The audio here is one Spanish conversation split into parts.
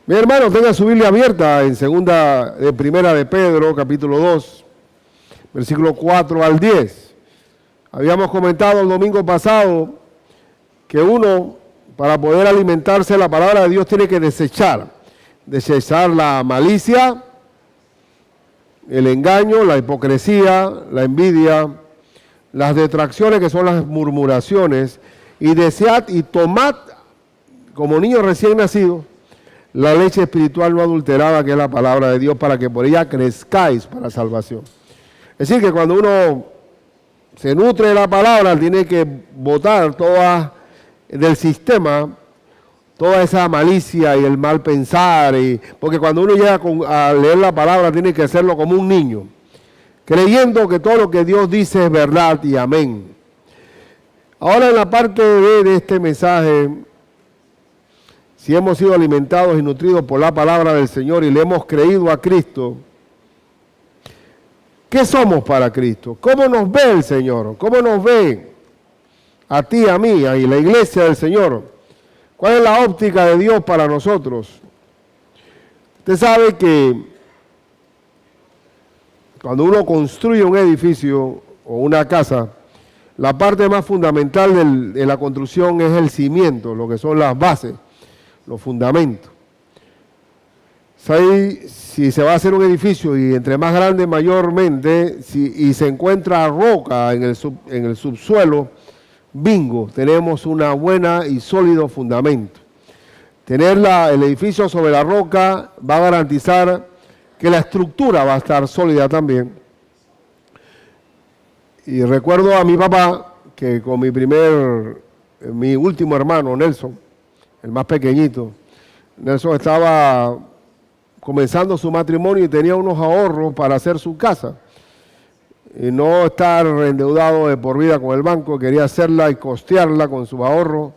Mi hermano, tenga su Biblia abierta en primera de Pedro, capítulo 2, versículo 4 al 10. Habíamos comentado el domingo pasado que uno, para poder alimentarse de la palabra de Dios, tiene que desechar la malicia, el engaño, la hipocresía, la envidia, las detracciones, que son las murmuraciones, y desead y tomad como niños recién nacidos la leche espiritual no adulterada, que es la palabra de Dios, para que por ella crezcáis para salvación. Es decir, que cuando uno se nutre de la palabra, tiene que botar del sistema toda esa malicia y el mal pensar, porque cuando uno llega a leer la palabra, tiene que hacerlo como un niño, creyendo que todo lo que Dios dice es verdad y amén. Ahora, en la parte de este mensaje, si hemos sido alimentados y nutridos por la palabra del Señor y le hemos creído a Cristo, ¿qué somos para Cristo? ¿Cómo nos ve el Señor? ¿Cómo nos ve a ti, a mí, y la iglesia del Señor? ¿Cuál es la óptica de Dios para nosotros? Usted sabe que cuando uno construye un edificio o una casa, la parte más fundamental de la construcción es el cimiento, lo que son las bases, los fundamentos. Si se va a hacer un edificio y entre más grande mayormente, y se encuentra roca en el subsuelo, bingo, tenemos una buena y sólido fundamento. Tener el edificio sobre la roca va a garantizar que la estructura va a estar sólida también. Y recuerdo a mi papá que con mi último hermano, Nelson, el más pequeñito, Nelson estaba comenzando su matrimonio y tenía unos ahorros para hacer su casa. Y no estar endeudado de por vida con el banco, quería hacerla y costearla con sus ahorros.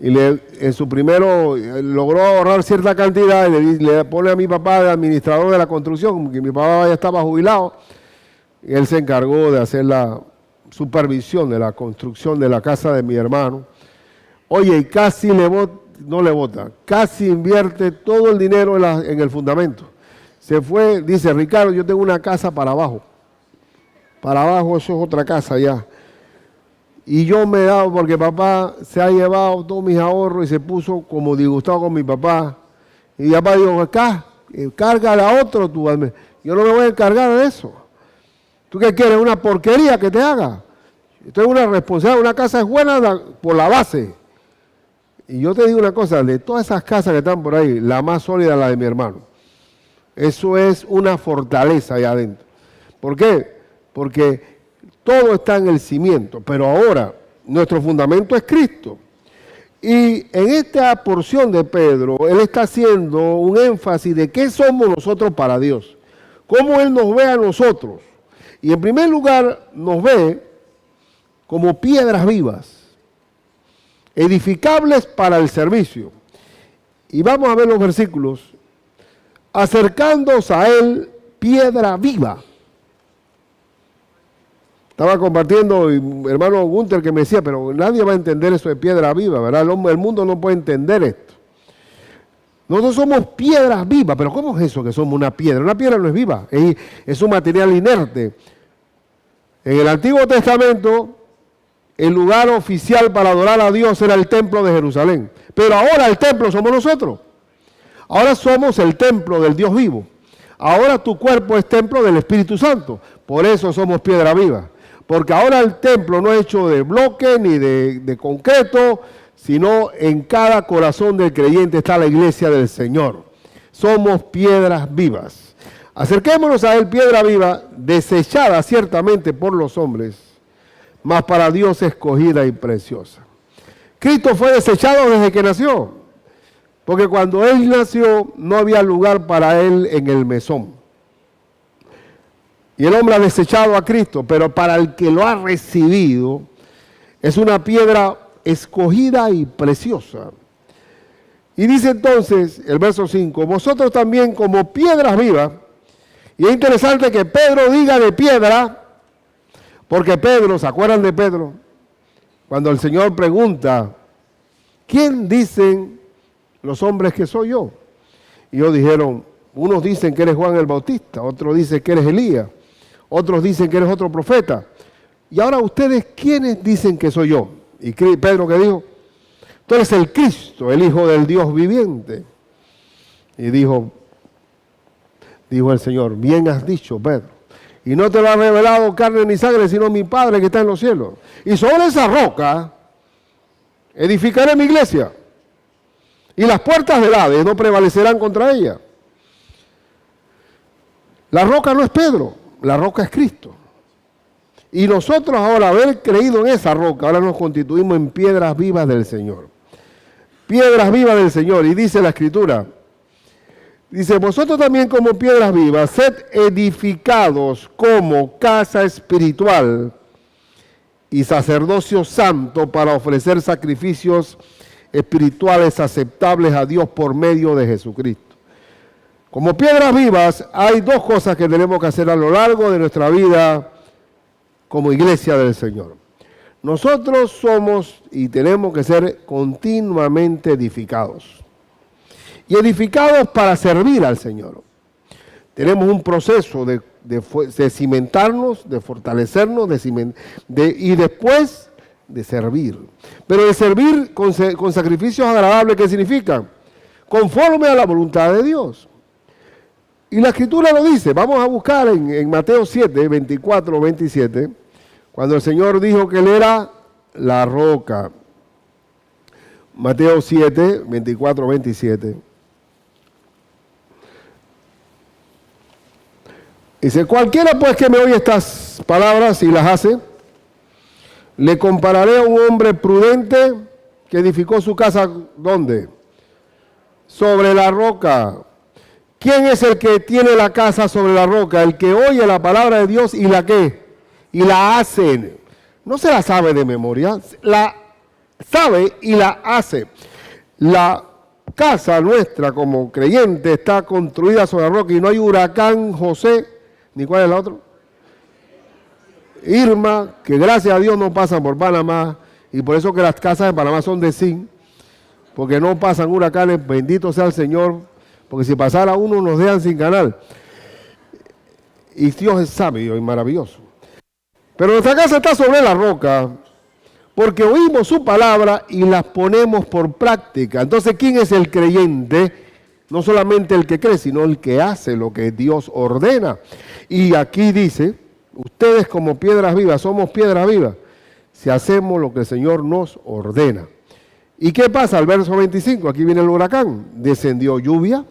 Y en su primero logró ahorrar cierta cantidad y le pone a mi papá de administrador de la construcción, porque mi papá ya estaba jubilado. Y él se encargó de hacer la supervisión de la construcción de la casa de mi hermano. Oye, y casi casi invierte todo el dinero en el fundamento. Se fue, dice, Ricardo, yo tengo una casa para abajo. Para abajo, eso es otra casa ya. Y yo me he dado, porque papá se ha llevado todos mis ahorros y se puso como disgustado con mi papá. Y mi papá dijo, acá, cárgale a otro tú. Yo no me voy a encargar de eso. ¿Tú qué quieres? ¿Una porquería que te haga? Yo tengo una responsabilidad, una casa es buena por la base. Y yo te digo una cosa, de todas esas casas que están por ahí, la más sólida es la de mi hermano. Eso es una fortaleza allá adentro. ¿Por qué? Porque todo está en el cimiento, pero ahora nuestro fundamento es Cristo. Y en esta porción de Pedro, él está haciendo un énfasis de qué somos nosotros para Dios, cómo Él nos ve a nosotros. Y en primer lugar nos ve como piedras vivas, edificables para el servicio. Y vamos a ver los versículos. Acercándoos a Él, piedra viva. Estaba compartiendo mi hermano Gunther que me decía, pero nadie va a entender eso de piedra viva, ¿verdad? El mundo no puede entender esto. Nosotros somos piedras vivas, pero ¿cómo es eso que somos una piedra? Una piedra no es viva, es un material inerte. En el Antiguo Testamento, el lugar oficial para adorar a Dios era el templo de Jerusalén. Pero ahora el templo somos nosotros. Ahora somos el templo del Dios vivo. Ahora tu cuerpo es templo del Espíritu Santo. Por eso somos piedra viva. Porque ahora el templo no es hecho de bloque ni de concreto, sino en cada corazón del creyente está la iglesia del Señor. Somos piedras vivas. Acerquémonos a Él, piedra viva, desechada ciertamente por los hombres, mas para Dios escogida y preciosa. Cristo fue desechado desde que nació, porque cuando Él nació no había lugar para Él en el mesón. Y el hombre ha desechado a Cristo, pero para el que lo ha recibido es una piedra escogida y preciosa. Y dice entonces el verso 5, vosotros también como piedras vivas. Y es interesante que Pedro diga de piedra, porque Pedro, ¿se acuerdan de Pedro? Cuando el Señor pregunta, ¿quién dicen los hombres que soy yo? Y ellos dijeron, unos dicen que eres Juan el Bautista, otros dicen que eres Elías, otros dicen que eres otro profeta. Y ahora ustedes, ¿quiénes dicen que soy yo? Y Pedro, ¿qué dijo? Tú eres el Cristo, el Hijo del Dios viviente. Y dijo el Señor, bien has dicho, Pedro. Y no te lo ha revelado carne ni sangre, sino mi Padre que está en los cielos. Y sobre esa roca edificaré mi iglesia. Y las puertas del Hades no prevalecerán contra ella. La roca no es Pedro, la roca es Cristo. Y nosotros ahora, haber creído en esa roca, ahora nos constituimos en piedras vivas del Señor. Piedras vivas del Señor. Y dice la Escritura, dice, vosotros también como piedras vivas, sed edificados como casa espiritual y sacerdocio santo para ofrecer sacrificios espirituales aceptables a Dios por medio de Jesucristo. Como piedras vivas, hay dos cosas que tenemos que hacer a lo largo de nuestra vida como iglesia del Señor. Nosotros somos y tenemos que ser continuamente edificados. Y edificados para servir al Señor. Tenemos un proceso de cimentarnos, de fortalecernos, y después de servir. Pero de servir con sacrificios agradables, ¿qué significa? Conforme a la voluntad de Dios. Y la Escritura lo dice. Vamos a buscar en Mateo 7, 24, 27, cuando el Señor dijo que Él era la roca. Mateo 7, 24, 27. Dice, cualquiera pues que me oye estas palabras y las hace, le compararé a un hombre prudente que edificó su casa, ¿dónde? Sobre la roca. ¿Quién es el que tiene la casa sobre la roca? El que oye la palabra de Dios y la ¿qué? Y la hace. No se la sabe de memoria, la sabe y la hace. La casa nuestra como creyente está construida sobre la roca y no hay huracán José, ni cuál es la otra. Irma, que gracias a Dios no pasan por Panamá, y por eso que las casas de Panamá son de zinc, porque no pasan huracanes, bendito sea el Señor, porque si pasara uno nos dejan sin canal. Y Dios es sabio y maravilloso. Pero nuestra casa está sobre la roca, porque oímos su palabra y las ponemos por práctica. Entonces, ¿quién es el creyente? No solamente el que cree, sino el que hace lo que Dios ordena. Y aquí dice, ustedes como piedras vivas, somos piedras vivas, si hacemos lo que el Señor nos ordena. ¿Y qué pasa? Al verso 25, aquí viene el huracán. Descendió lluvia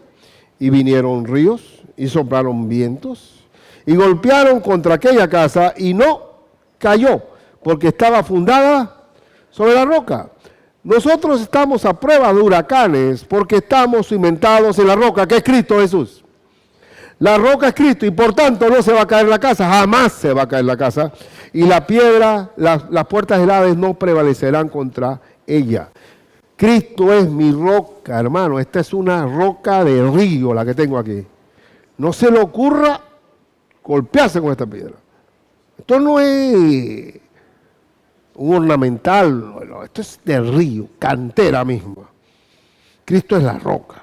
y vinieron ríos y soplaron vientos y golpearon contra aquella casa y no cayó porque estaba fundada sobre la roca. Nosotros estamos a prueba de huracanes porque estamos cimentados en la roca, que es Cristo Jesús. La roca es Cristo y por tanto no se va a caer la casa, jamás se va a caer la casa. Y la piedra, las puertas del Hades no prevalecerán contra ella. Cristo es mi roca, hermano. Esta es una roca de río la que tengo aquí. No se le ocurra golpearse con esta piedra. Esto no es un ornamental, no, esto es de río, cantera misma. Cristo es la roca.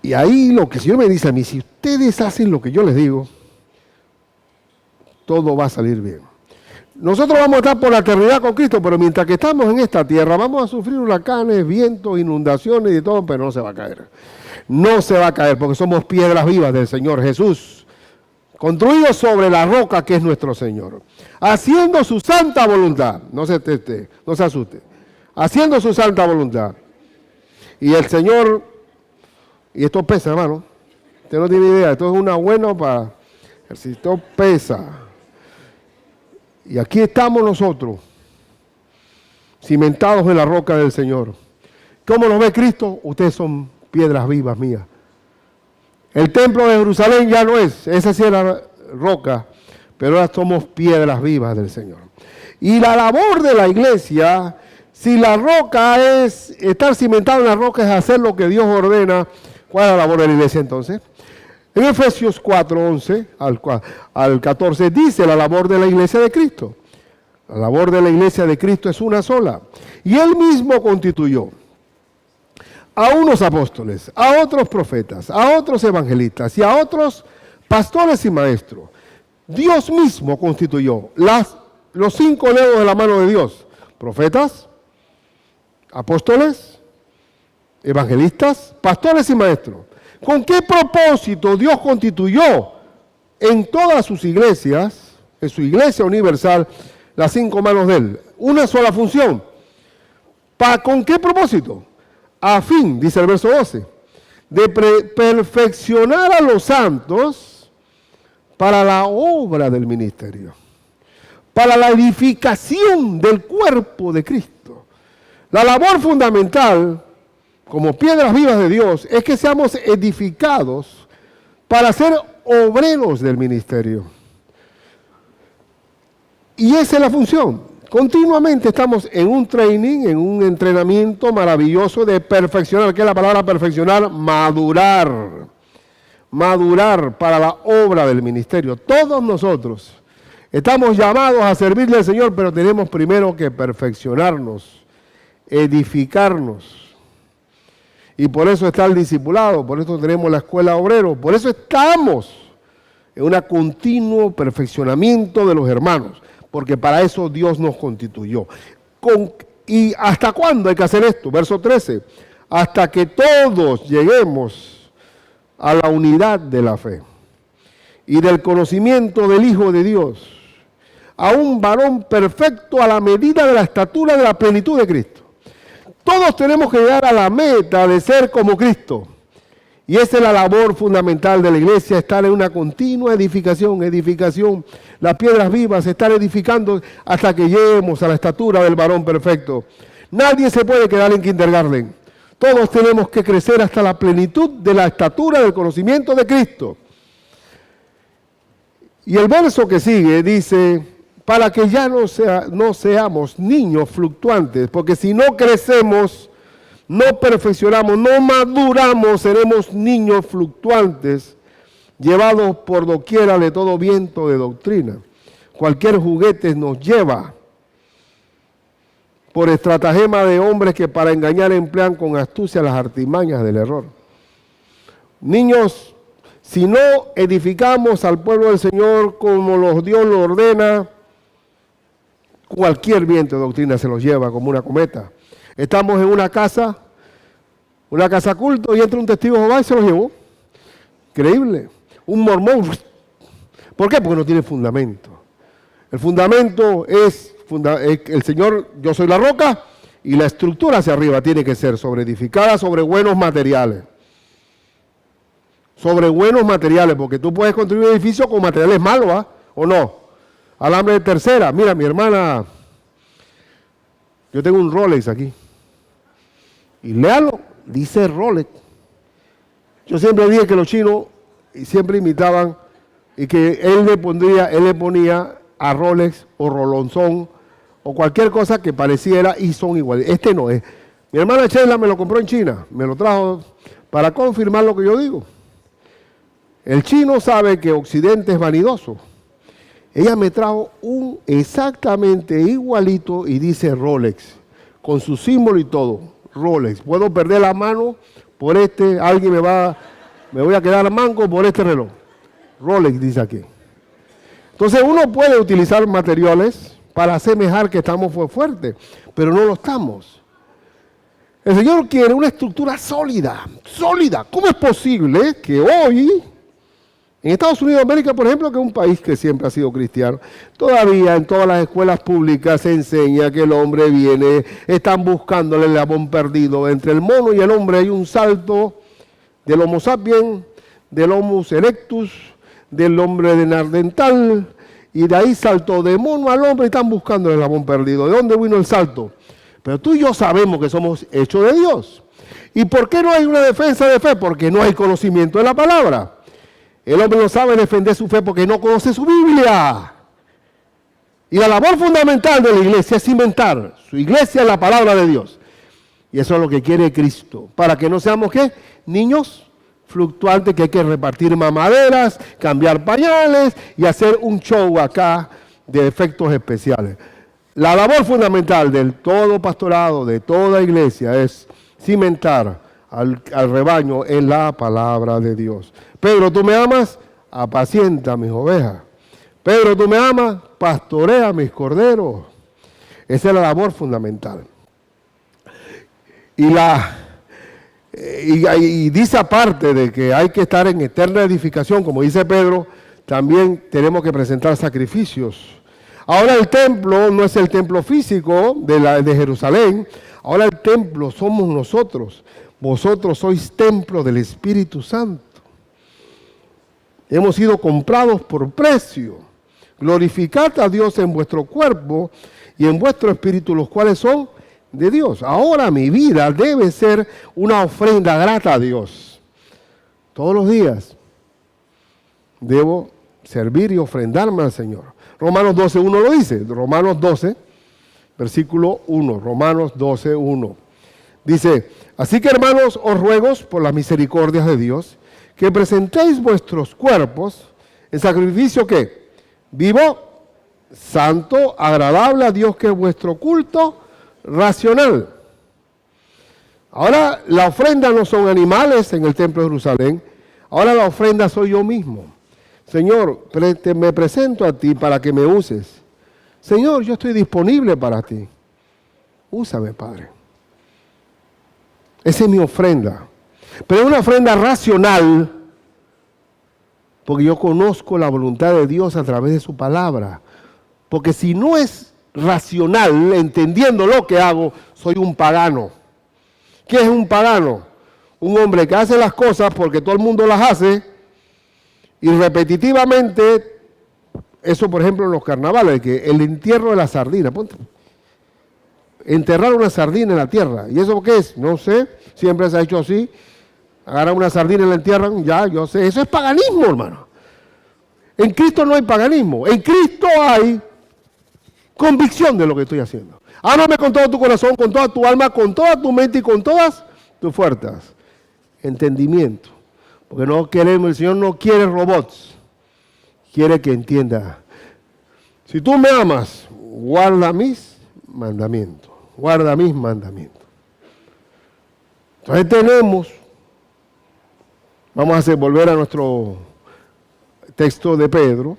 Y ahí lo que el Señor me dice a mí, si ustedes hacen lo que yo les digo, todo va a salir bien. Nosotros vamos a estar por la eternidad con Cristo, pero mientras que estamos en esta tierra, vamos a sufrir huracanes, vientos, inundaciones y todo, pero no se va a caer. No se va a caer porque somos piedras vivas del Señor Jesús, construidos sobre la roca que es nuestro Señor, haciendo su santa voluntad. No se asuste. Haciendo su santa voluntad. Y el Señor, y esto pesa, hermano. Usted no tiene idea, esto es una buena para... Esto pesa. Y aquí estamos nosotros, cimentados en la roca del Señor. ¿Cómo nos ve Cristo? Ustedes son piedras vivas mías. El templo de Jerusalén ya no es, esa sí era roca, pero ahora somos piedras vivas del Señor. Y la labor de la iglesia, si la roca es, estar cimentado en la roca es hacer lo que Dios ordena, ¿cuál es la labor de la iglesia entonces? En Efesios 4, 11 al 14 dice la labor de la iglesia de Cristo. La labor de la iglesia de Cristo es una sola. Y Él mismo constituyó a unos apóstoles, a otros profetas, a otros evangelistas y a otros pastores y maestros. Dios mismo constituyó los 5 dedos de la mano de Dios: profetas, apóstoles, evangelistas, pastores y maestros. ¿Con qué propósito Dios constituyó en todas sus iglesias, en su iglesia universal, las 5 manos de Él? Una sola función. ¿Con qué propósito? A fin, dice el verso 12, de perfeccionar a los santos para la obra del ministerio, para la edificación del cuerpo de Cristo. La labor fundamental, como piedras vivas de Dios, es que seamos edificados para ser obreros del ministerio. Y esa es la función. Continuamente estamos en un training, en un entrenamiento maravilloso de perfeccionar. ¿Qué es la palabra perfeccionar? Madurar. Madurar para la obra del ministerio. Todos nosotros estamos llamados a servirle al Señor, pero tenemos primero que perfeccionarnos, edificarnos. Y por eso está el discipulado, por eso tenemos la escuela obrero, por eso estamos en un continuo perfeccionamiento de los hermanos. Porque para eso Dios nos constituyó. ¿Y hasta cuándo hay que hacer esto? Verso 13. Hasta que todos lleguemos a la unidad de la fe y del conocimiento del Hijo de Dios, a un varón perfecto a la medida de la estatura de la plenitud de Cristo. Todos tenemos que llegar a la meta de ser como Cristo. Y esa es la labor fundamental de la iglesia, estar en una continua edificación, las piedras vivas, estar edificando hasta que lleguemos a la estatura del varón perfecto. Nadie se puede quedar en kindergarten. Todos tenemos que crecer hasta la plenitud de la estatura del conocimiento de Cristo. Y el verso que sigue dice, para que ya no seamos niños fluctuantes, porque si no crecemos, no perfeccionamos, no maduramos, seremos niños fluctuantes, llevados por doquiera de todo viento de doctrina. Cualquier juguete nos lleva por estratagema de hombres que para engañar emplean con astucia las artimañas del error. Niños, si no edificamos al pueblo del Señor como Dios lo ordena, cualquier viento de doctrina se los lleva como una cometa. Estamos en una casa culto, y entra un testigo de Jehová y se los llevó. Increíble. Un mormón. ¿Por qué? Porque no tiene fundamento. El fundamento es el Señor, yo soy la roca, y la estructura hacia arriba tiene que ser edificada sobre buenos materiales. Sobre buenos materiales, porque tú puedes construir un edificio con materiales malos, ¿ah? ¿O no? Alambre de tercera. Mira, mi hermana, yo tengo un Rolex aquí. Y léalo, dice Rolex. Yo siempre dije que los chinos siempre imitaban y que él le ponía a Rolex o Rolonzón o cualquier cosa que pareciera y son iguales. Este no es. Mi hermana Sheila me lo compró en China, me lo trajo para confirmar lo que yo digo. El chino sabe que Occidente es vanidoso. Ella me trajo un exactamente igualito y dice Rolex, con su símbolo y todo. Rolex. Puedo perder la mano por me voy a quedar manco por este reloj. Rolex dice aquí. Entonces uno puede utilizar materiales para asemejar que estamos fuertes, pero no lo estamos. El Señor quiere una estructura sólida. ¿Cómo es posible que hoy, en Estados Unidos de América, por ejemplo, que es un país que siempre ha sido cristiano, todavía en todas las escuelas públicas se enseña que el hombre viene, están buscándole el eslabón perdido? Entre el mono y el hombre hay un salto del Homo sapiens, del Homo erectus, del hombre de Neandertal, y de ahí saltó de mono al hombre y están buscando el eslabón perdido. ¿De dónde vino el salto? Pero tú y yo sabemos que somos hechos de Dios. ¿Y por qué no hay una defensa de fe? Porque no hay conocimiento de la palabra. El hombre no sabe defender su fe porque no conoce su Biblia. Y la labor fundamental de la iglesia es cimentar su iglesia en la palabra de Dios. Y eso es lo que quiere Cristo. Para que no seamos, ¿qué? Niños fluctuantes que hay que repartir mamaderas, cambiar pañales y hacer un show acá de efectos especiales. la labor fundamental del todo pastorado, de toda iglesia, es cimentar al rebaño en la palabra de Dios. Pedro, ¿tú me amas? Apacienta mis ovejas. Pedro, ¿tú me amas? Pastorea mis corderos. Esa es la labor fundamental. Y dice aparte de que hay que estar en eterna edificación, como dice Pedro, también tenemos que presentar sacrificios. Ahora el templo no es el templo físico de Jerusalén, ahora el templo somos nosotros. Vosotros sois templo del Espíritu Santo. Hemos sido comprados por precio. Glorificad a Dios en vuestro cuerpo y en vuestro espíritu, los cuales son de Dios. Ahora mi vida debe ser una ofrenda grata a Dios. Todos los días debo servir y ofrendarme al Señor. Romanos 12:1 lo dice. Romanos 12, versículo 1. Romanos 12:1. Dice, así que hermanos, os ruego por las misericordias de Dios, que presentéis vuestros cuerpos en sacrificio ¿qué? Vivo, santo, agradable a Dios, que es vuestro culto racional. Ahora la ofrenda no son animales en el templo de Jerusalén, ahora la ofrenda soy yo mismo. Señor, me presento a ti para que me uses. Señor, yo estoy disponible para ti. Úsame, Padre. Esa es mi ofrenda. Pero es una ofrenda racional, porque yo conozco la voluntad de Dios a través de su palabra. Porque si no es racional, entendiendo lo que hago, soy un pagano. ¿Qué es un pagano? Un hombre que hace las cosas porque todo el mundo las hace y repetitivamente, eso por ejemplo en los carnavales, que el entierro de la sardina, ponte, enterrar una sardina en la tierra. ¿Y eso qué es? No sé, siempre se ha hecho así. Agarran una sardina y la entierran, ya, yo sé. Eso es paganismo, hermano. En Cristo no hay paganismo. En Cristo hay convicción de lo que estoy haciendo. Ámame con todo tu corazón, con toda tu alma, con toda tu mente y con todas tus fuerzas. Entendimiento. Porque no queremos, el Señor no quiere robots. Quiere que entienda. Si tú me amas, guarda mis mandamientos. Guarda mis mandamientos. Entonces tenemos, vamos a volver a nuestro texto de Pedro.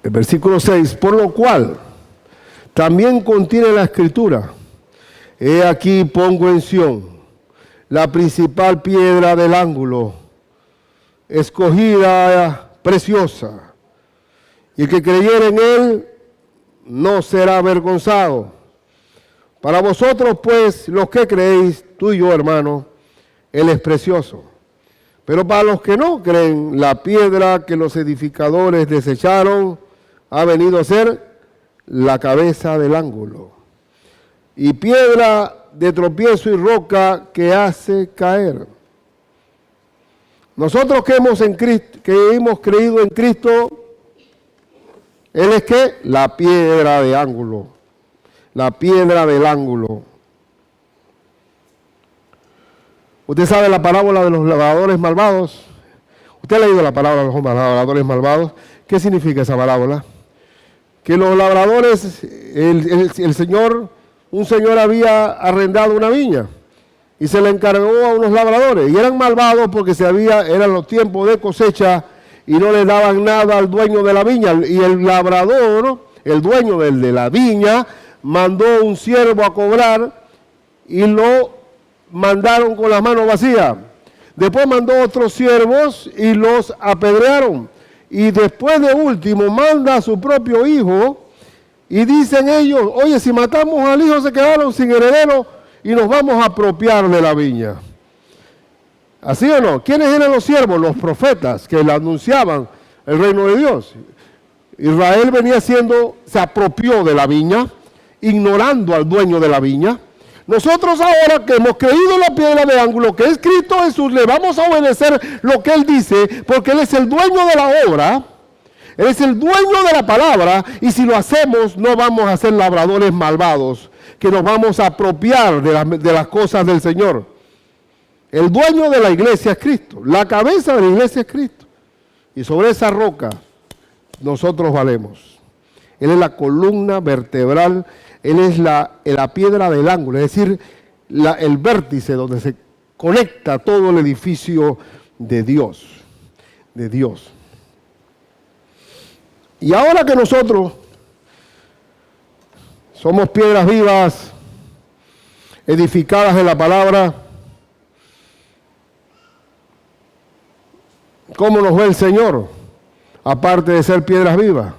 El versículo 6, por lo cual también contiene la Escritura. He aquí pongo en Sión la principal piedra del ángulo, escogida, preciosa, y el que creyere en él no será avergonzado. Para vosotros, pues, los que creéis, tú y yo, hermano, él es precioso. Pero para los que no creen, la piedra que los edificadores desecharon ha venido a ser la cabeza del ángulo, y piedra de tropiezo y roca que hace caer. Nosotros que hemos creído en Cristo, Él es ¿qué? La piedra de ángulo. La piedra del ángulo. ¿Usted sabe la parábola de los labradores malvados? ¿Usted ha leído la parábola de los labradores malvados? ¿Qué significa esa parábola? Que los labradores, un señor había arrendado una viña y se le encargó a unos labradores y eran malvados porque eran los tiempos de cosecha y no le daban nada al dueño de la viña. Y el labrador, el dueño de la viña, mandó un siervo a cobrar y lo mandaron con las manos vacías. Después mandó otros siervos y los apedrearon. Y después de último manda a su propio hijo y dicen ellos, oye, si matamos al hijo se quedaron sin heredero y nos vamos a apropiar de la viña. ¿Así o no? ¿Quiénes eran los siervos? Los profetas que le anunciaban el reino de Dios. Israel se apropió de la viña, ignorando al dueño de la viña. Nosotros ahora que hemos creído en la piedra de ángulo, que es Cristo Jesús, le vamos a obedecer lo que Él dice, porque Él es el dueño de la obra, Él es el dueño de la palabra, y si lo hacemos no vamos a ser labradores malvados, que nos vamos a apropiar de las cosas del Señor. El dueño de la iglesia es Cristo, la cabeza de la iglesia es Cristo. Y sobre esa roca nosotros valemos. Él es la columna vertebral, Él es la piedra del ángulo, es decir, el vértice donde se conecta todo el edificio de Dios. Y ahora que nosotros somos piedras vivas, edificadas en la palabra, ¿cómo nos ve el Señor? Aparte de ser piedras vivas,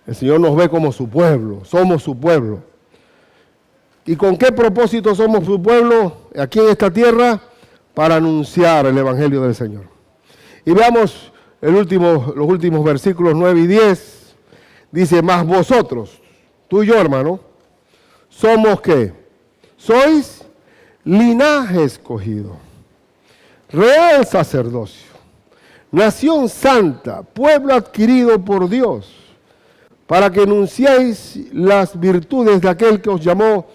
el Señor nos ve como su pueblo, somos su pueblo. ¿Y con qué propósito somos su pueblo aquí en esta tierra? Para anunciar el Evangelio del Señor. Y veamos los últimos versículos 9 y 10. Dice, mas vosotros, tú y yo, hermano, somos ¿qué? Sois linaje escogido, real sacerdocio, nación santa, pueblo adquirido por Dios, para que anunciéis las virtudes de aquel que os llamó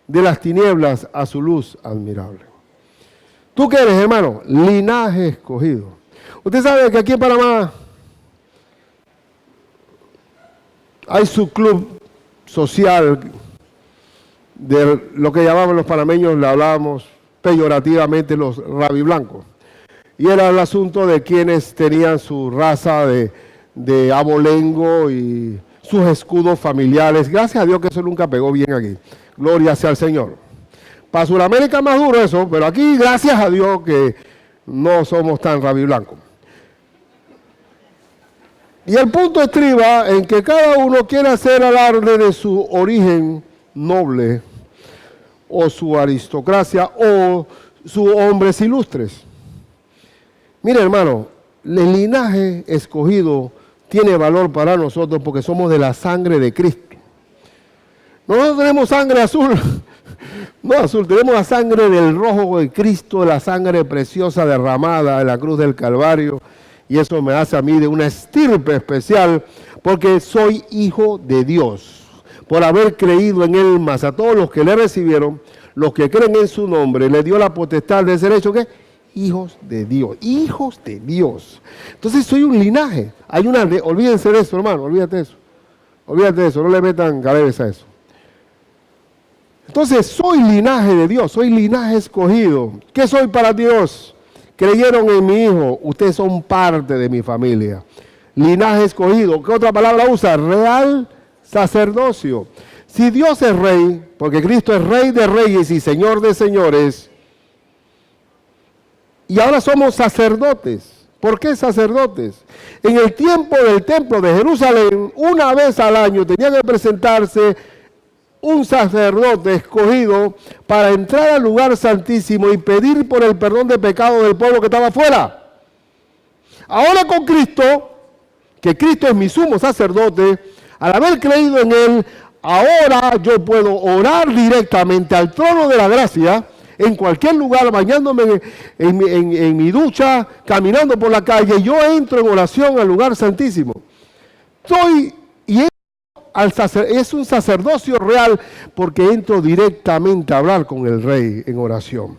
de las tinieblas a su luz admirable. ¿Tú qué eres, hermano? Linaje escogido. Usted sabe que aquí en Panamá hay su club social de lo que llamamos los panameños, le hablábamos peyorativamente los rabiblancos. Y era el asunto de quienes tenían su raza de abolengo y sus escudos familiares. Gracias a Dios que eso nunca pegó bien aquí. Gloria sea al Señor. Para Sudamérica es más duro eso, pero aquí gracias a Dios que no somos tan rabiblancos. Y el punto estriba en que cada uno quiere hacer alarde de su origen noble, o su aristocracia, o sus hombres ilustres. Mire, hermano, el linaje escogido tiene valor para nosotros porque somos de la sangre de Cristo. Nosotros tenemos sangre azul, no azul, tenemos la sangre del rojo de Cristo, la sangre preciosa derramada en la cruz del Calvario, y eso me hace a mí de una estirpe especial, porque soy hijo de Dios, por haber creído en Él, más a todos los que le recibieron, los que creen en su nombre, le dio la potestad de ser hecho, ¿qué? Hijos de Dios, hijos de Dios. Entonces soy un linaje. Olvídense de eso, hermano, olvídate de eso, no le metan cabeza a eso. Entonces soy linaje de Dios, soy linaje escogido. ¿Qué soy para Dios? Creyeron en mi Hijo, ustedes son parte de mi familia. Linaje escogido, ¿qué otra palabra usa? Real sacerdocio. Si Dios es rey, porque Cristo es rey de reyes y señor de señores, y ahora somos sacerdotes. ¿Por qué sacerdotes? En el tiempo del templo de Jerusalén, una vez al año tenía que presentarse un sacerdote escogido para entrar al lugar santísimo y pedir por el perdón de pecado del pueblo que estaba afuera. Ahora con Cristo, que Cristo es mi sumo sacerdote, al haber creído en Él, ahora yo puedo orar directamente al trono de la gracia, en cualquier lugar, bañándome en mi ducha, caminando por la calle, yo entro en oración al lugar santísimo. Es un sacerdocio real porque entro directamente a hablar con el rey en oración.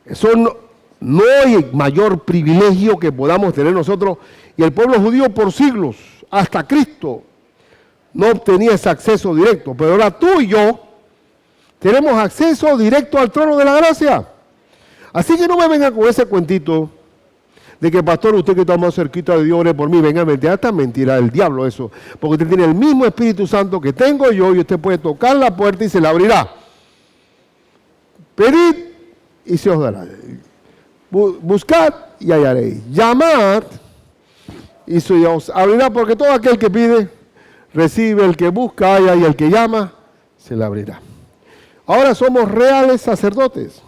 Eso no hay mayor privilegio que podamos tener nosotros, y el pueblo judío por siglos, hasta Cristo, no obtenía ese acceso directo, pero ahora tú y yo tenemos acceso directo al trono de la gracia. Así que no me vengan con ese cuentito de que, pastor, usted que está más cerquita de Dios, ore por mí. Venga, mentira, esta mentira del diablo eso. Porque usted tiene el mismo Espíritu Santo que tengo yo, y usted puede tocar la puerta y se la abrirá. Pedid y se os dará. Buscad y hallaréis. Llamad y se os abrirá, porque todo aquel que pide, recibe; el que busca, halla; y el que llama, se le abrirá. Ahora somos reales sacerdotes.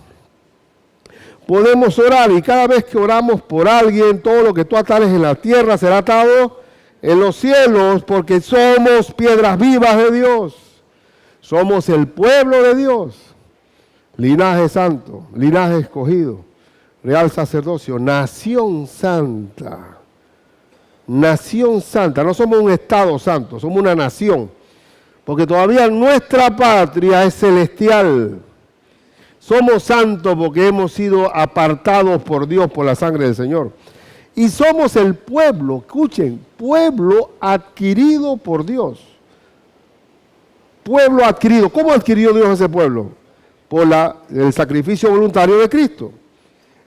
Podemos orar, y cada vez que oramos por alguien, todo lo que tú atares en la tierra será atado en los cielos, porque somos piedras vivas de Dios. Somos el pueblo de Dios. Linaje santo, linaje escogido, real sacerdocio, nación santa. Nación santa, no somos un estado santo, somos una nación. Porque todavía nuestra patria es celestial. Somos santos porque hemos sido apartados por Dios por la sangre del Señor. Y somos el pueblo, escuchen, pueblo adquirido por Dios. Pueblo adquirido. ¿Cómo adquirió Dios ese pueblo? Por el sacrificio voluntario de Cristo.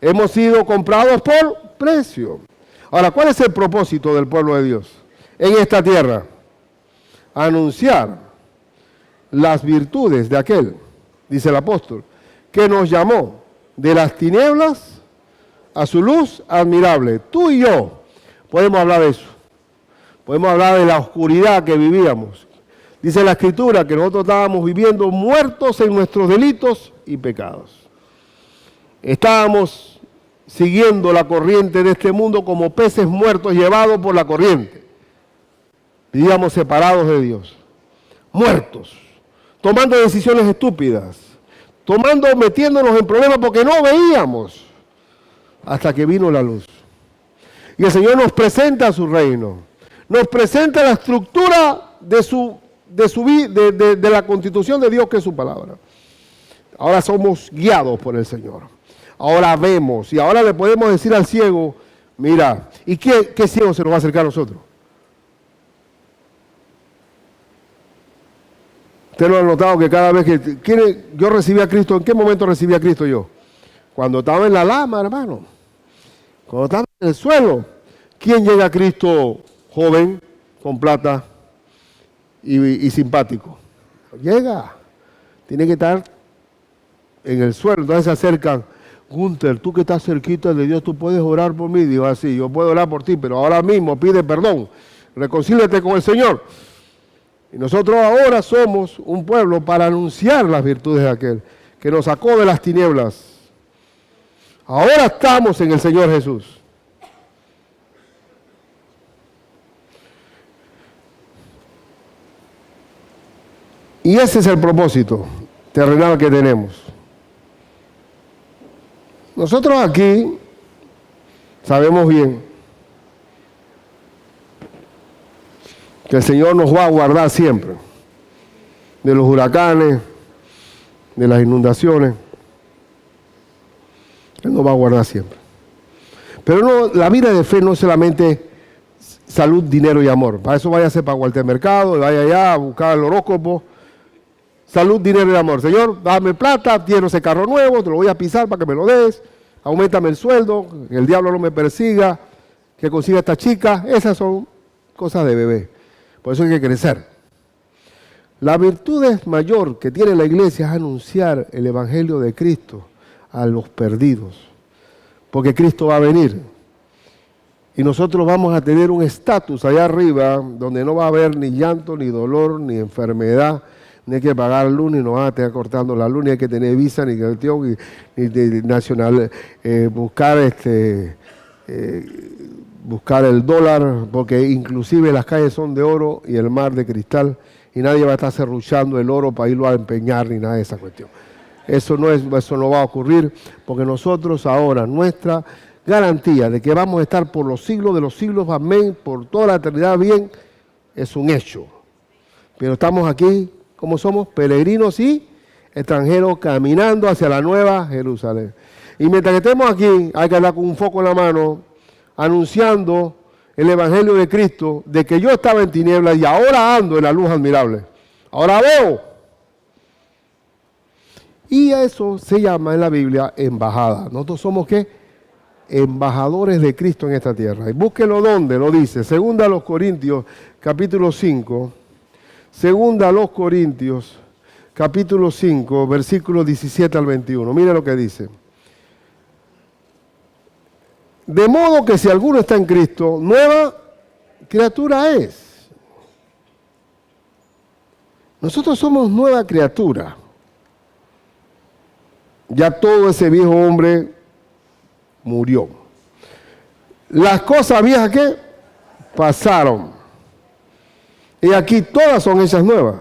Hemos sido comprados por precio. Ahora, ¿cuál es el propósito del pueblo de Dios en esta tierra? Anunciar las virtudes de aquel, dice el apóstol, que nos llamó de las tinieblas a su luz admirable. Tú y yo podemos hablar de eso. Podemos hablar de la oscuridad que vivíamos. Dice la Escritura que nosotros estábamos viviendo muertos en nuestros delitos y pecados. Estábamos siguiendo la corriente de este mundo como peces muertos llevados por la corriente. Vivíamos separados de Dios, muertos, tomando decisiones estúpidas, metiéndonos en problemas porque no veíamos, hasta que vino la luz. Y el Señor nos presenta su reino, nos presenta la estructura de la constitución de Dios, que es su palabra. Ahora somos guiados por el Señor. Ahora vemos, y ahora le podemos decir al ciego, mira, ¿y qué ciego se nos va a acercar a nosotros? Usted lo ha notado que cada vez que yo recibí a Cristo, ¿en qué momento recibí a Cristo yo? Cuando estaba en la lama, hermano. Cuando estaba en el suelo. ¿Quién llega a Cristo joven, con plata y simpático? Llega. Tiene que estar en el suelo. Entonces se acercan. Gunter, tú que estás cerquita de Dios, tú puedes orar por mí. Digo así, yo puedo orar por ti, pero ahora mismo pide perdón. Reconcíliate con el Señor. Y nosotros ahora somos un pueblo para anunciar las virtudes de aquel que nos sacó de las tinieblas. Ahora estamos en el Señor Jesús. Y ese es el propósito terrenal que tenemos. Nosotros aquí sabemos bien que el Señor nos va a guardar siempre de los huracanes, de las inundaciones. Él nos va a guardar siempre. Pero no, la vida de fe no es solamente salud, dinero y amor. Para eso váyase para Walter Mercado, vaya allá a buscar el horóscopo. Salud, dinero y amor. Señor, dame plata, quiero ese carro nuevo, te lo voy a pisar para que me lo des. Auméntame el sueldo, que el diablo no me persiga, que consiga esta chica. Esas son cosas de bebé. Por eso hay que crecer. La virtud mayor que tiene la iglesia es anunciar el evangelio de Cristo a los perdidos. Porque Cristo va a venir. Y nosotros vamos a tener un estatus allá arriba donde no va a haber ni llanto, ni dolor, ni enfermedad, ni hay que pagar luz, ni nos van a estar cortando la luz, ni hay que tener visa, ni cuestión, ni de nacional, buscar el dólar, porque inclusive las calles son de oro y el mar de cristal, y nadie va a estar serruchando el oro para irlo a empeñar, ni nada de esa cuestión. Eso no va a ocurrir, porque nosotros ahora, nuestra garantía de que vamos a estar por los siglos de los siglos, amén, por toda la eternidad bien, es un hecho. Pero estamos aquí, como somos, peregrinos y extranjeros, caminando hacia la nueva Jerusalén. Y mientras que estemos aquí, hay que andar con un foco en la mano, anunciando el evangelio de Cristo, de que yo estaba en tinieblas y ahora ando en la luz admirable. Ahora veo. Y eso se llama en la Biblia embajada. Nosotros somos ¿qué? Embajadores de Cristo en esta tierra. Y búsquelo donde lo dice. Segunda a los Corintios, capítulo 5. Segunda a los Corintios, capítulo 5, versículos 17 al 21. Mira lo que dice. De modo que si alguno está en Cristo, nueva criatura es. Nosotros somos nueva criatura. Ya todo ese viejo hombre murió. Las cosas viejas que pasaron. Y aquí todas son hechas nuevas.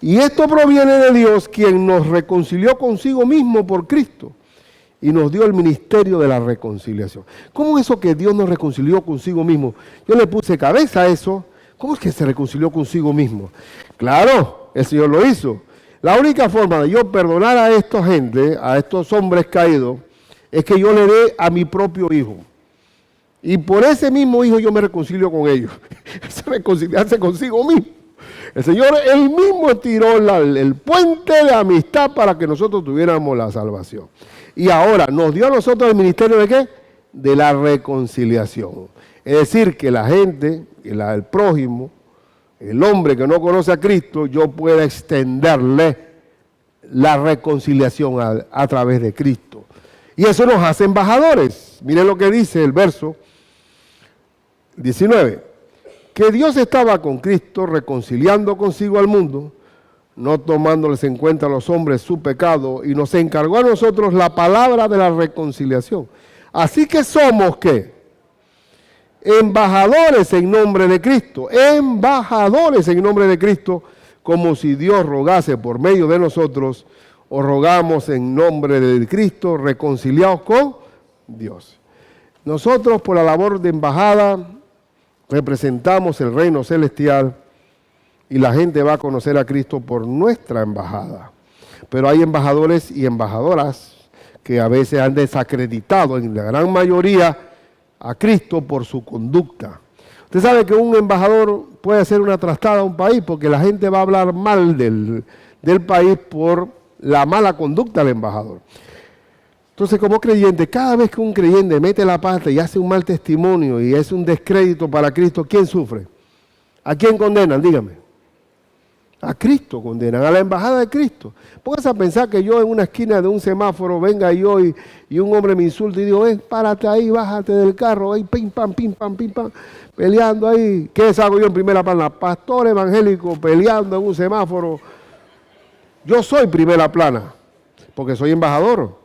Y esto proviene de Dios, quien nos reconcilió consigo mismo por Cristo y nos dio el ministerio de la reconciliación. ¿Cómo es eso que Dios nos reconcilió consigo mismo? Yo le puse cabeza a eso. ¿Cómo es que se reconcilió consigo mismo? Claro, el Señor lo hizo. La única forma de yo perdonar a esta gente, a estos hombres caídos, es que yo le dé a mi propio hijo. Y por ese mismo hijo yo me reconcilio con ellos. Es reconciliarse consigo mismo. El Señor, Él mismo estiró el puente de amistad para que nosotros tuviéramos la salvación. Y ahora nos dio a nosotros el ministerio ¿de qué? De la reconciliación. Es decir, que la gente, el prójimo, el hombre que no conoce a Cristo, yo pueda extenderle la reconciliación a través de Cristo. Y eso nos hace embajadores. Miren lo que dice el verso 19. Que Dios estaba con Cristo reconciliando consigo al mundo, no tomándoles en cuenta a los hombres su pecado, y nos encargó a nosotros la palabra de la reconciliación. Así que somos, ¿qué? Embajadores en nombre de Cristo, embajadores en nombre de Cristo, como si Dios rogase por medio de nosotros, o rogamos en nombre de Cristo, reconciliados con Dios. Nosotros, por la labor de embajada, representamos el reino celestial y la gente va a conocer a Cristo por nuestra embajada. Pero hay embajadores y embajadoras que a veces han desacreditado en la gran mayoría a Cristo por su conducta. Usted sabe que un embajador puede hacer una trastada a un país porque la gente va a hablar mal del país por la mala conducta del embajador. Entonces, como creyente, cada vez que un creyente mete la pata y hace un mal testimonio y es un descrédito para Cristo, ¿quién sufre? ¿A quién condenan? Dígame. A Cristo condenan, a la embajada de Cristo. Póngase a pensar que yo en una esquina de un semáforo venga yo y un hombre me insulta y digo, párate ahí, bájate del carro, ahí, pim, pam, peleando ahí. ¿Qué hago yo en primera plana? Pastor evangélico peleando en un semáforo. Yo soy primera plana, porque soy embajador.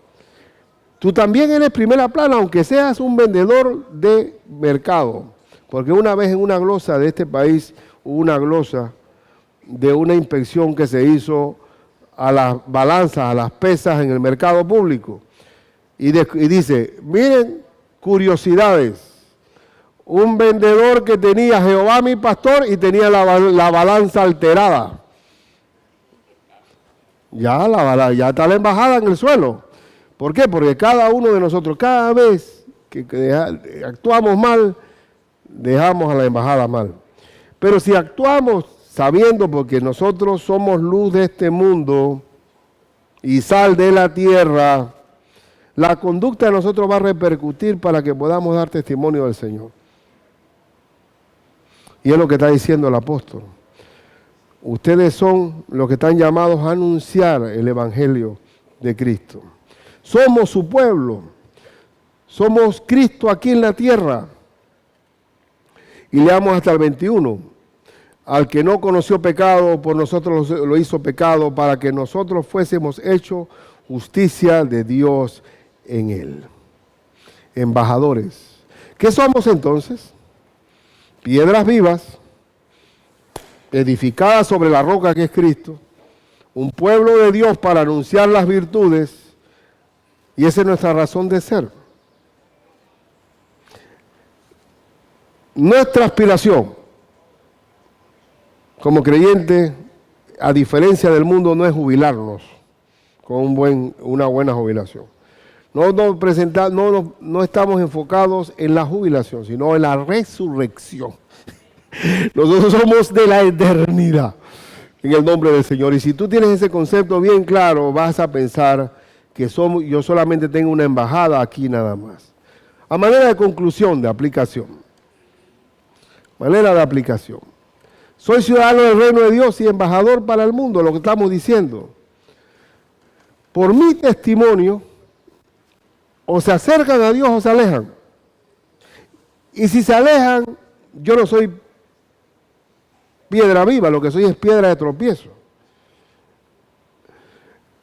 Tú también eres primera plana, aunque seas un vendedor de mercado. Porque una vez en una glosa de este país, hubo una glosa de una inspección que se hizo a las balanzas, a las pesas en el mercado público. Y dice, miren, curiosidades. Un vendedor que tenía Jehová mi pastor y tenía la balanza alterada. Ya está la embajada en el suelo. ¿Por qué? Porque cada uno de nosotros, cada vez que actuamos mal, dejamos a la embajada mal. Pero si actuamos sabiendo, porque nosotros somos luz de este mundo y sal de la tierra, la conducta de nosotros va a repercutir para que podamos dar testimonio del Señor. Y es lo que está diciendo el apóstol. Ustedes son los que están llamados a anunciar el evangelio de Cristo. Somos su pueblo. Somos Cristo aquí en la tierra. Y leamos hasta el 21. Al que no conoció pecado, por nosotros lo hizo pecado, para que nosotros fuésemos hechos justicia de Dios en él. Embajadores. ¿Qué somos entonces? Piedras vivas, edificadas sobre la roca que es Cristo, un pueblo de Dios para anunciar las virtudes, y esa es nuestra razón de ser. Nuestra aspiración como creyente, a diferencia del mundo, no es jubilarnos con una buena jubilación. No estamos enfocados en la jubilación, sino en la resurrección. Nosotros somos de la eternidad, en el nombre del Señor. Y si tú tienes ese concepto bien claro, vas a pensar que yo solamente tengo una embajada aquí nada más. A manera de conclusión, de aplicación. Manera de aplicación. Soy ciudadano del reino de Dios y embajador para el mundo, lo que estamos diciendo. Por mi testimonio, o se acercan a Dios o se alejan. Y si se alejan, yo no soy piedra viva, lo que soy es piedra de tropiezo.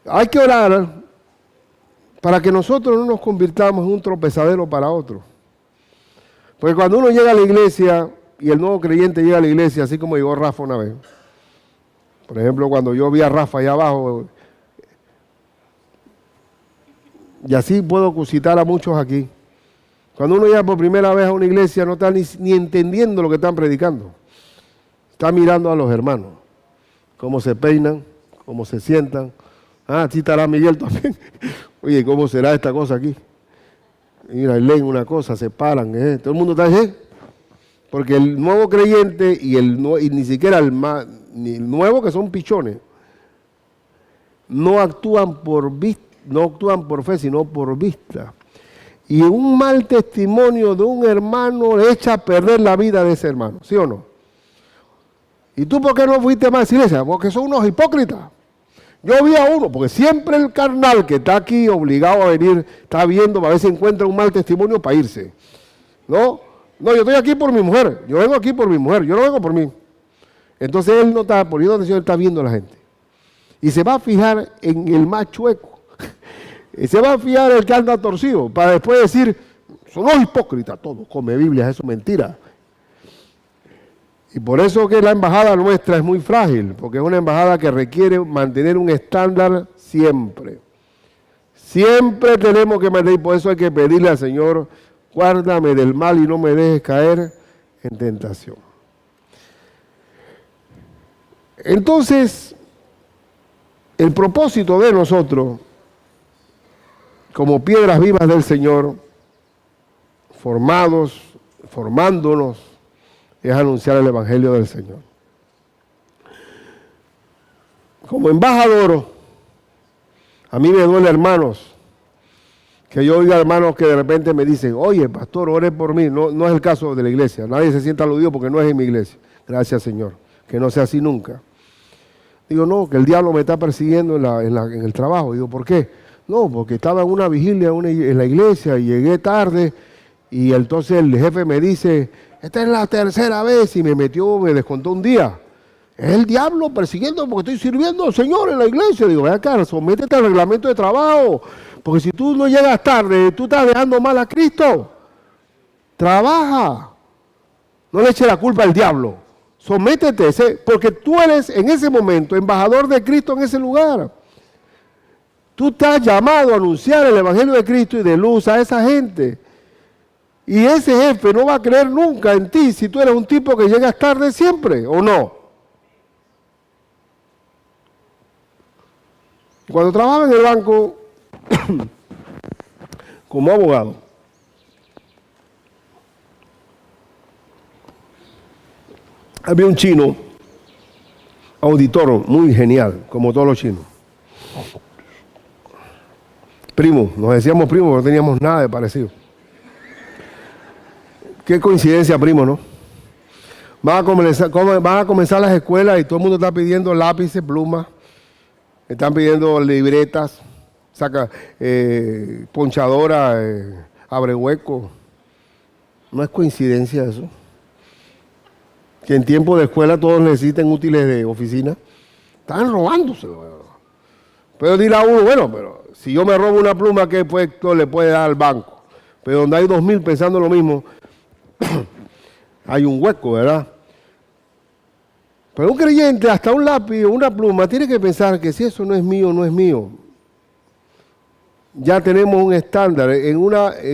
Hay que orar para que nosotros no nos convirtamos en un tropezadero para otros. Porque cuando uno llega a la iglesia y el nuevo creyente llega a la iglesia, así como llegó Rafa una vez. Por ejemplo, cuando yo vi a Rafa allá abajo, y así puedo citar a muchos aquí. Cuando uno llega por primera vez a una iglesia, no está ni entendiendo lo que están predicando. Está mirando a los hermanos, cómo se peinan, cómo se sientan. Ah, sí estará Miguel también. Oye, ¿cómo será esta cosa aquí? Mira, leen una cosa, se paran, todo el mundo está así. Porque el nuevo creyente y ni siquiera ni el nuevo, que son pichones, no actúan no actúan por fe, sino por vista. Y un mal testimonio de un hermano le echa a perder la vida de ese hermano, ¿sí o no? ¿Y tú por qué no fuiste más a la iglesia? Porque son unos hipócritas. Yo vi a uno, porque siempre el carnal que está aquí obligado a venir, está viendo, a ver si encuentra un mal testimonio para irse. No, yo estoy aquí por mi mujer, yo vengo aquí por mi mujer, yo no vengo por mí. Entonces él no está poniendo atención, él está viendo a la gente. Y se va a fijar en el más chueco. Y se va a fijar en el que anda torcido, para después decir, son los hipócritas todos, come Biblia, eso es mentira. Y por eso que la embajada nuestra es muy frágil, porque es una embajada que requiere mantener un estándar siempre. Siempre tenemos que mantener, y por eso hay que pedirle al Señor, guárdame del mal y no me dejes caer en tentación. Entonces, el propósito de nosotros, como piedras vivas del Señor, formándonos, es anunciar el Evangelio del Señor. Como embajador, a mí me duele, hermanos, que yo oiga hermanos que de repente me dicen, oye, pastor, ore por mí. No es el caso de la iglesia, nadie se sienta aludido porque no es en mi iglesia. Gracias, Señor, que no sea así nunca. Digo, no, que el diablo me está persiguiendo en el trabajo. Digo, ¿por qué? No, porque estaba en una vigilia en la iglesia y llegué tarde y entonces el jefe me dice, esta es la tercera vez y me descontó un día. Es el diablo persiguiendo porque estoy sirviendo al Señor en la iglesia. Digo, vea acá, sométete al reglamento de trabajo, porque si tú no llegas tarde, tú estás dejando mal a Cristo. Trabaja. No le eches la culpa al diablo. Sométete, porque tú eres en ese momento embajador de Cristo en ese lugar. Tú estás llamado a anunciar el Evangelio de Cristo y de luz a esa gente. Y ese jefe no va a creer nunca en ti si tú eres un tipo que llegas tarde siempre, ¿o no? Cuando trabajaba en el banco como abogado, había un chino, auditor, muy genial, como todos los chinos. Primo, nos decíamos primos, no teníamos nada de parecido. Qué coincidencia, primo, ¿no? Van a comenzar las escuelas y todo el mundo está pidiendo lápices, plumas, están pidiendo libretas, ponchadora, abre hueco. No es coincidencia eso. Que en tiempo de escuela todos necesiten útiles de oficina. Están robándose. Pero dirá uno, bueno, pero si yo me robo una pluma, ¿qué efecto le puede dar al banco? Pero donde hay 2000 pensando lo mismo, hay un hueco, ¿verdad? Pero un creyente, hasta un lápiz o una pluma, tiene que pensar que si eso no es mío, no es mío. Ya tenemos un estándar.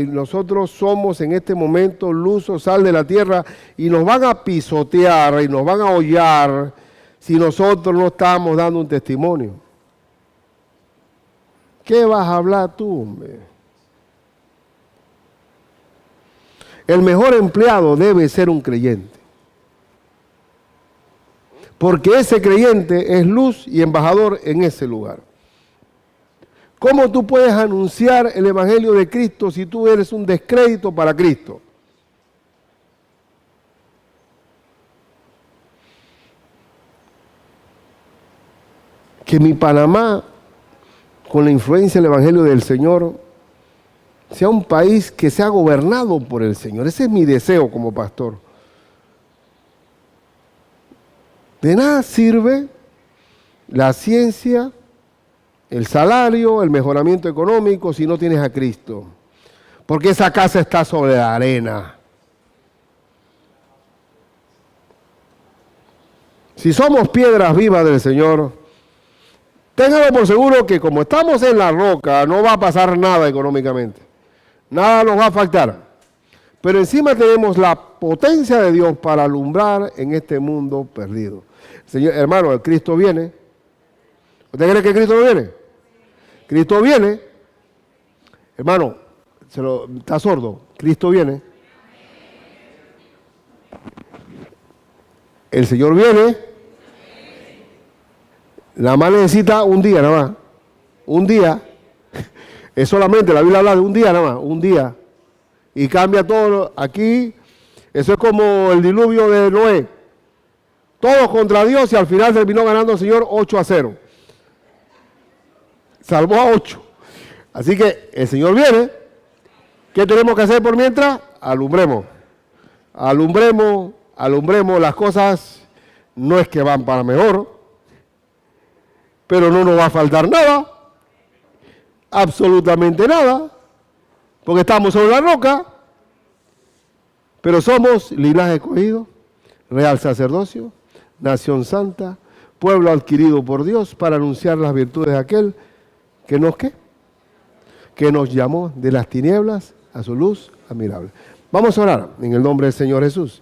Nosotros somos en este momento luz o sal de la tierra y nos van a pisotear y nos van a hollar si nosotros no estamos dando un testimonio. ¿Qué vas a hablar tú, hombre? El mejor empleado debe ser un creyente. Porque ese creyente es luz y embajador en ese lugar. ¿Cómo tú puedes anunciar el Evangelio de Cristo si tú eres un descrédito para Cristo? Que mi Panamá, con la influencia del Evangelio del Señor, sea un país que sea gobernado por el Señor. Ese es mi deseo como pastor. De nada sirve la ciencia, el salario, el mejoramiento económico si no tienes a Cristo. Porque esa casa está sobre la arena. Si somos piedras vivas del Señor, ténganlo por seguro que como estamos en la roca, no va a pasar nada económicamente. Nada nos va a faltar. Pero encima tenemos la potencia de Dios para alumbrar en este mundo perdido. Señor, hermano, el Cristo viene. ¿Usted cree que Cristo no viene? Cristo viene. Hermano, ¿Está sordo? Cristo viene. El Señor viene. Nada más necesita un día, nada más. Un día. Es solamente, la Biblia habla de un día nada más, un día. Y cambia todo. Aquí, eso es como el diluvio de Noé. Todos contra Dios y al final terminó ganando el Señor 8-0. Salvó a 8. Así que el Señor viene. ¿Qué tenemos que hacer por mientras? Alumbremos. Alumbremos, alumbremos. Las cosas no es que van para mejor, pero no nos va a faltar nada. Absolutamente nada. Porque estamos sobre la roca. Pero somos linaje escogido, real sacerdocio, nación santa, pueblo adquirido por Dios para anunciar las virtudes de aquel que nos, ¿qué? Que nos llamó de las tinieblas a su luz admirable. Vamos a orar en el nombre del Señor Jesús.